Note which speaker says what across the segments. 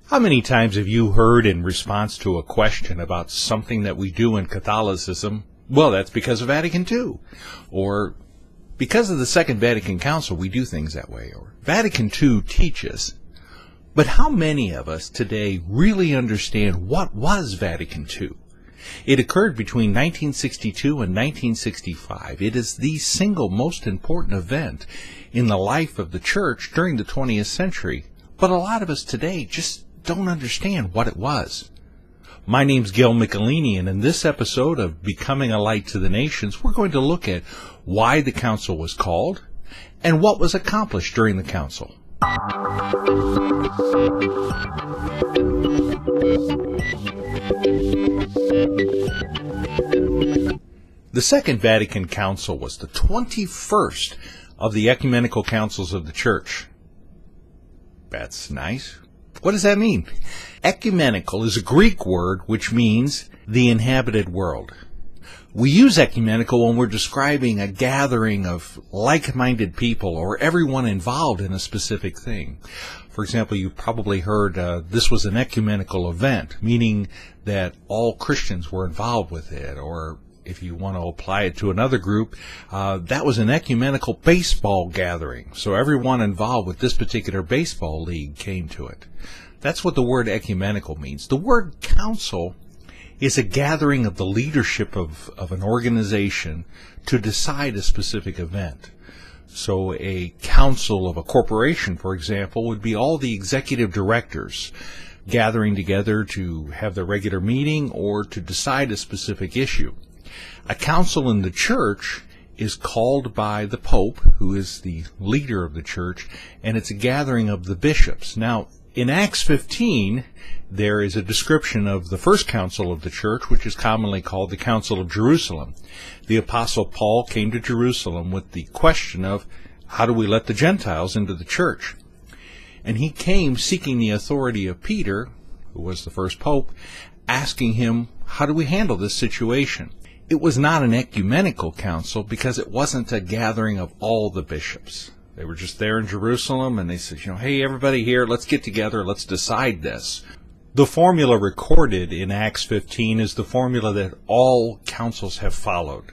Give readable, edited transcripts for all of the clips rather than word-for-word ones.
Speaker 1: How many times have you heard in response to a question about something that we do in Catholicism, well, that's because of Vatican II, or because of the Second Vatican Council we do things that way, or Vatican II teaches. But how many of us today really understand what was Vatican II? It occurred between 1962 and 1965. It is the single most important event in the life of the Church during the 20th century, but a lot of us today just don't understand what it was. My name's Gil Michelini, and in this episode of Becoming a Light to the Nations, we're going to look at why the council was called and what was accomplished during the council. The Second Vatican Council was the 21st of the ecumenical councils of the Church. That's nice. What does that mean? Ecumenical is a Greek word which means the inhabited world. We use ecumenical when we're describing a gathering of like-minded people or everyone involved in a specific thing. For example, you probably heard this was an ecumenical event, meaning that all Christians were involved with it. Or if you want to apply it to another group, that was an ecumenical baseball gathering. So everyone involved with this particular baseball league came to it. That's what the word ecumenical means. The word council is a gathering of the leadership of an organization to decide a specific event. So a council of a corporation, for example, would be all the executive directors gathering together to have their regular meeting or to decide a specific issue. A council in the church is called by the Pope, who is the leader of the church, and it's a gathering of the bishops. Now, in Acts 15, there is a description of the first council of the church, which is commonly called the Council of Jerusalem. The Apostle Paul came to Jerusalem with the question of, how do we let the Gentiles into the church? And he came seeking the authority of Peter, who was the first pope, asking him, how do we handle this situation? It was not an ecumenical council because it wasn't a gathering of all the bishops. They were just there in Jerusalem, and they said, hey, everybody here, let's get together, let's decide this. The formula recorded in Acts 15 is the formula that all councils have followed.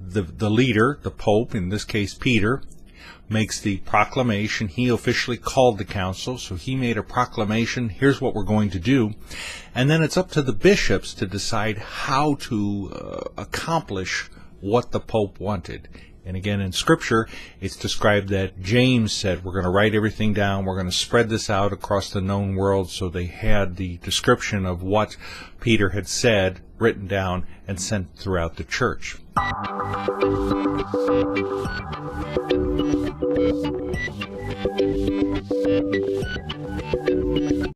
Speaker 1: The leader, the Pope, in this case Peter, makes the proclamation. He officially called the council, so he made a proclamation, here's what we're going to do. And then it's up to the bishops to decide how to accomplish what the Pope wanted. And again, in Scripture, it's described that James said, we're going to write everything down, we're going to spread this out across the known world. So they had the description of what Peter had said written down and sent throughout the church.